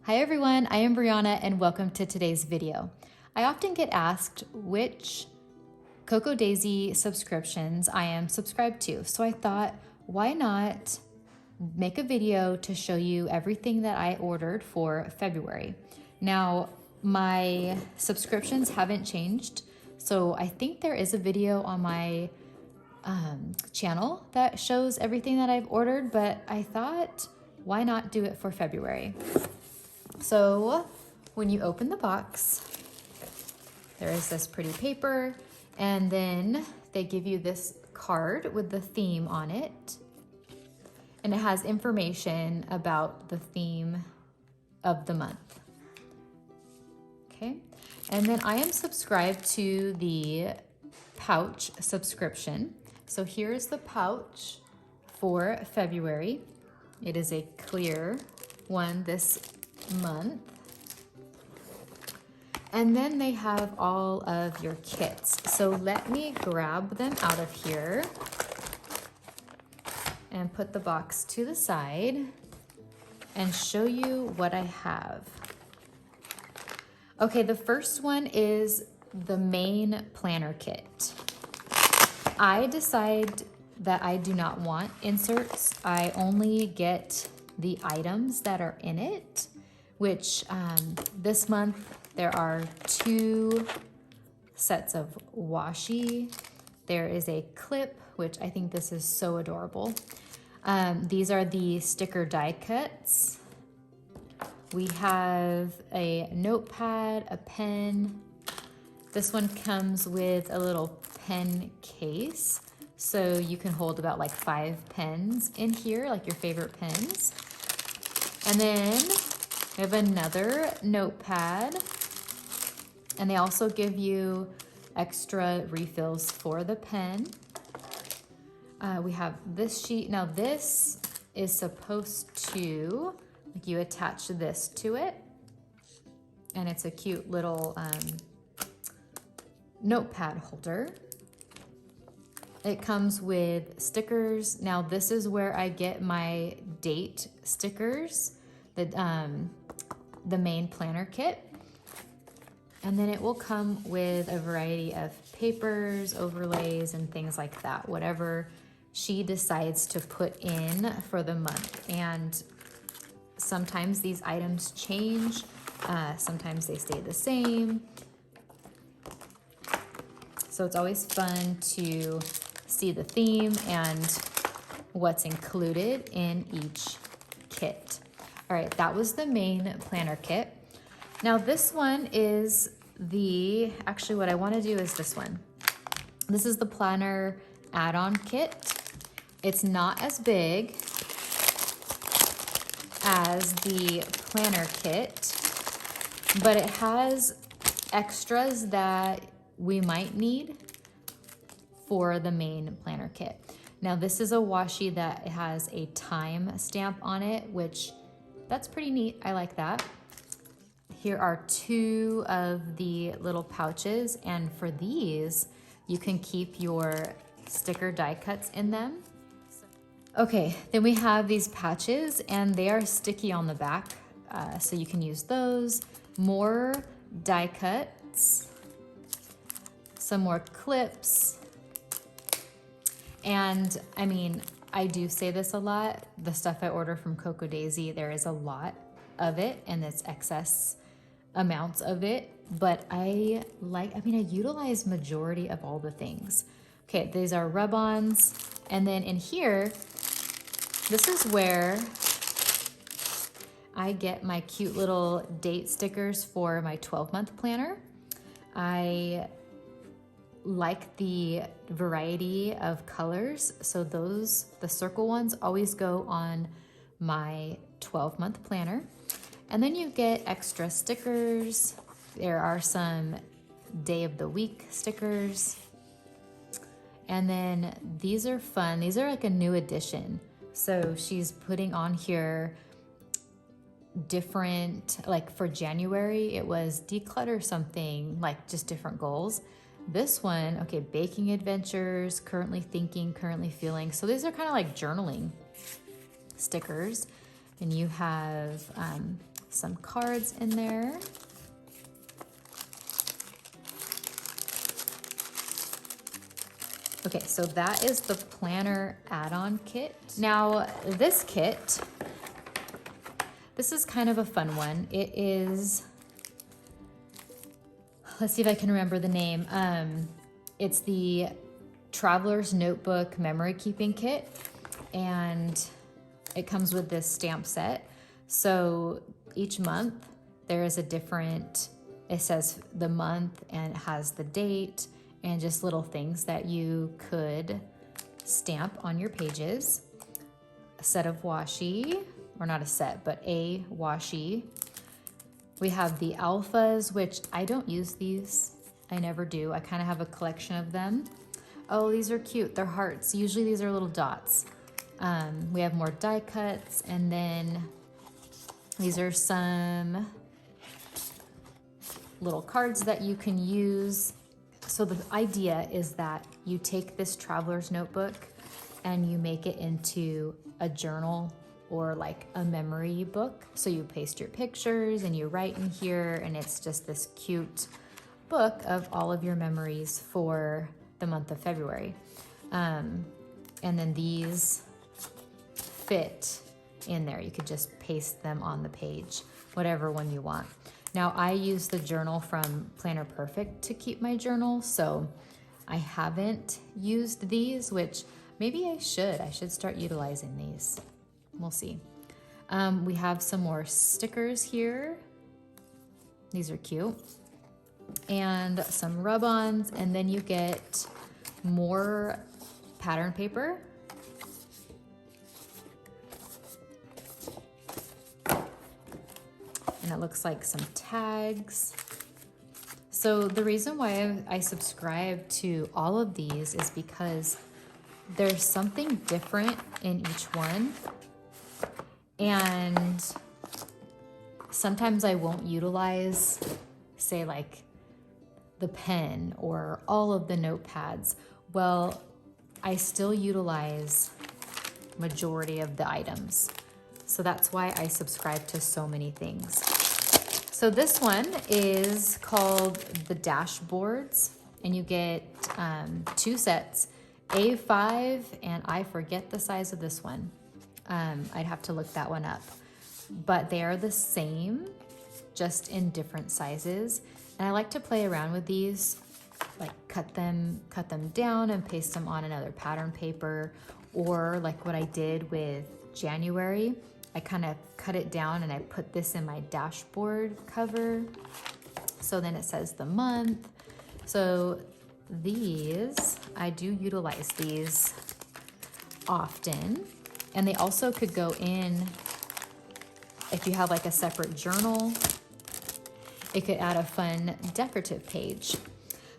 Hi everyone, I am Brianna and welcome to today's video. I often get asked which Coco Daisy subscriptions I am subscribed to, so I thought, why not make a video to show you everything that I ordered for February. Now, my subscriptions haven't changed, so I think there is a video on my channel that shows everything that I've ordered, but I thought, why not do it for February? So when you open the box, there is this pretty paper, and then they give you this card with the theme on it, and it has information about the theme of the month. Okay, and then I am subscribed to the pouch subscription. So here's the pouch for February. It is a clear one this month. And then they have all of your kits. So let me grab them out of here and put the box to the side and show you what I have. Okay, the first one is the main planner kit. I decide that I do not want inserts. I only get the items that are in it, which this month there are 2 sets of washi. There is a clip, which I think this is so adorable. These are the sticker die cuts. We have a notepad, a pen. This one comes with a little pen case, so you can hold about like 5 pens in here, like your favorite pens. And then we have another notepad, and they also give you extra refills for the pen. We have this sheet. Now this is supposed to, like, you attach this to it, and it's a cute little notepad holder. It comes with stickers. Now this is where I get my date stickers, the main planner kit. And then it will come with a variety of papers, overlays, and things like that, whatever she decides to put in for the month. And sometimes these items change, sometimes they stay the same. So it's always fun to see the theme and what's included in each kit. All right, that was the main planner kit. Now this one is actually what I want to do is this one. This is the planner add-on kit. It's not as big as the planner kit, but it has extras that we might need for the main planner kit. Now this is a washi that has a time stamp on it, which that's pretty neat. I like that. Here are 2 of the little pouches, and for these, you can keep your sticker die cuts in them. Okay, then we have these patches, and they are sticky on the back, so you can use those. More die cuts, some more clips, and I mean, I do say this a lot, the stuff I order from Coco Daisy, there is a lot of it, and it's excess amounts of it, but I utilize majority of all the things. Okay, these are rub-ons, and then in here, this is where I get my cute little date stickers for my 12-month planner. I like the variety of colors, so the circle ones always go on my 12-month planner. And then you get extra stickers. There are some day of the week stickers. And then these are fun. These are like a new addition. So she's putting on here different, like for January, it was declutter something, like just different goals. This one, okay, baking adventures, currently thinking, currently feeling. So these are kind of like journaling stickers. And you have some cards in there. Okay, so that is the planner add-on kit. Now, this kit, this is kind of a fun one. It is, let's see if I can remember the name. It's the Traveler's Notebook Memory Keeping Kit, and it comes with this stamp set. So each month there is a different, it says the month and it has the date and just little things that you could stamp on your pages. A set of washi, or not a set, but a washi. We have the alphas, which I don't use these. I never do. I kind of have a collection of them. Oh, these are cute. They're hearts. Usually these are little dots. We have more die cuts, and then these are some little cards that you can use. So the idea is that you take this traveler's notebook and you make it into a journal or like a memory book. So you paste your pictures and you write in here, and it's just this cute book of all of your memories for the month of February. And then these fit in there. You could just paste them on the page, whatever one you want. Now, I use the journal from Planner Perfect to keep my journal, so I haven't used these, which maybe I should. I should start utilizing these. We'll see. We have some more stickers here. These are cute. And some rub-ons, and then you get more pattern paper. And it looks like some tags. So the reason why I subscribe to all of these is because there's something different in each one. And sometimes I won't utilize, say, like the pen or all of the notepads. Well, I still utilize majority of the items. So that's why I subscribe to so many things. So this one is called the dashboards, and you get 2 sets, A5, and I forget the size of this one. I'd have to look that one up. But they are the same, just in different sizes. And I like to play around with these, like cut them down and paste them on another pattern paper, or like what I did with January. I kind of cut it down and I put this in my dashboard cover. So then it says the month. So these, I do utilize these often. And they also could go in, if you have like a separate journal, it could add a fun decorative page.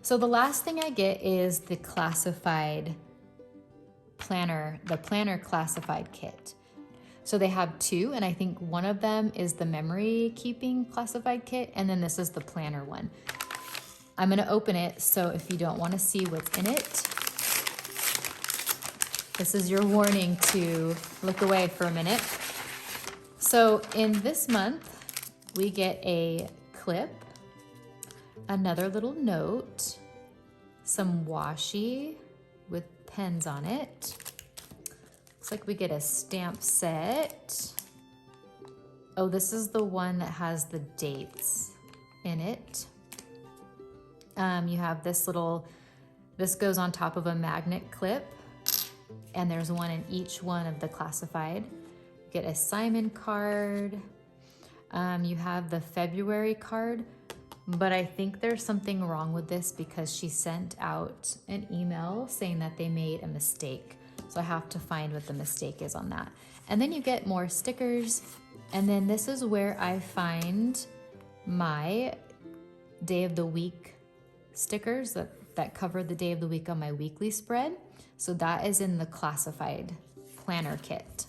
So the last thing I get is the classified planner, the planner classified kit. So they have 2, and I think one of them is the memory keeping classified kit, and then this is the planner one. I'm gonna open it, so if you don't wanna see what's in it, this is your warning to look away for a minute. So in this month, we get a clip, another little note, some washi with pens on it. Looks like we get a stamp set. Oh, this is the one that has the dates in it. You have this little, this goes on top of a magnet clip, and there's one in each one of the classified. You get a Simon card. You have the February card, but I think there's something wrong with this because she sent out an email saying that they made a mistake. So I have to find what the mistake is on that. And then you get more stickers. And then this is where I find my day of the week stickers that cover the day of the week on my weekly spread. So that is in the classified planner kit.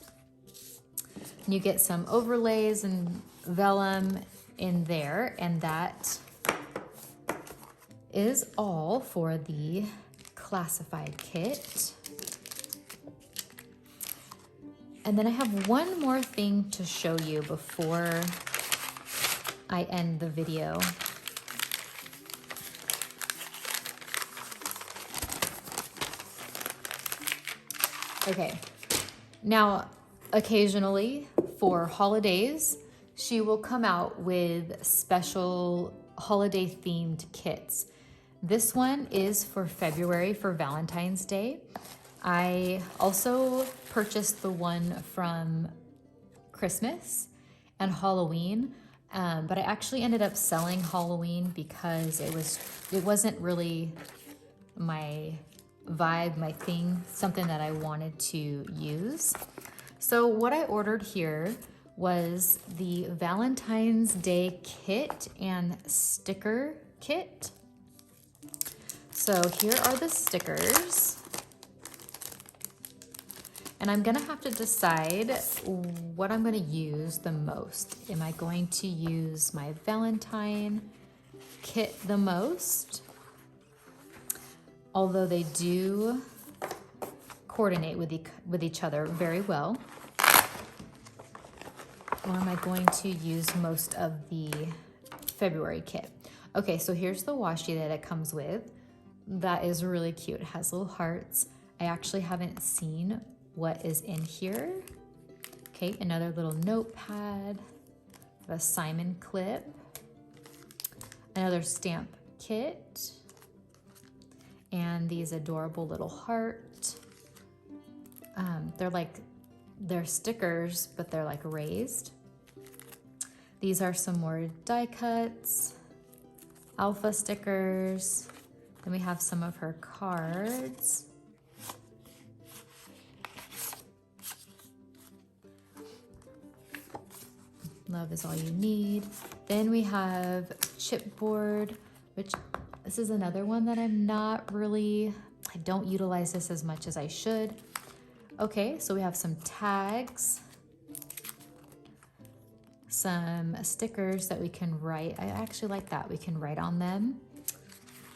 And you get some overlays and vellum in there, and that is all for the classified kit. And then I have one more thing to show you before I end the video. Okay, now occasionally for holidays, she will come out with special holiday themed kits. This one is for February for Valentine's Day. I also purchased the one from Christmas and Halloween, but I actually ended up selling Halloween because it wasn't really my vibe, my thing, something that I wanted to use. So what I ordered here was the Valentine's Day kit and sticker kit. So here are the stickers. And I'm gonna have to decide what I'm gonna use the most. Am I going to use my Valentine kit the most? Although they do coordinate with each other very well. Or am I going to use most of the February kit? Okay, so here's the washi that it comes with. That is really cute. It has little hearts. I actually haven't seen what is in here. Okay, another little notepad, a Simon clip, another stamp kit, and these adorable little heart. They're stickers, but they're like raised. These are some more die cuts, alpha stickers. Then we have some of her cards. Love is all you need. Then we have chipboard, which this is another one that I don't utilize this as much as I should. Okay, so we have some tags, some stickers that we can write. I actually like that. We can write on them.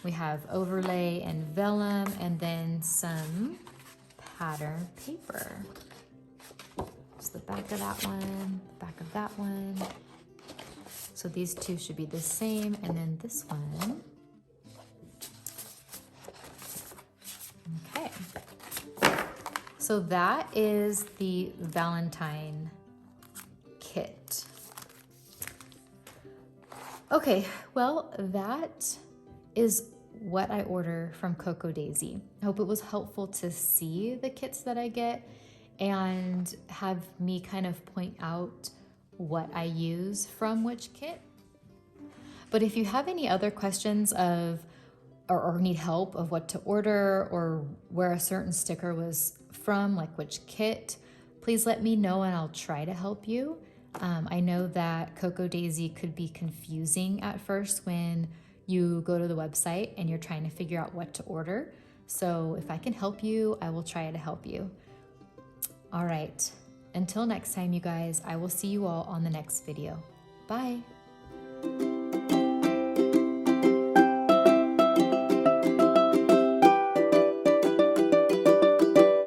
We have overlay and vellum, and then some pattern paper. It's the back of that one, back of that one. So these two should be the same, and then this one. Okay. So that is the Valentine kit. Okay, well, that is what I order from Coco Daisy. I hope it was helpful to see the kits that I get and have me kind of point out what I use from which kit. But if you have any other questions or need help of what to order or where a certain sticker was from, like which kit, please let me know and I'll try to help you. I know that Coco Daisy could be confusing at first when you go to the website and you're trying to figure out what to order. So if I can help you, I will try to help you. All right, until next time, you guys, I will see you all on the next video. Bye.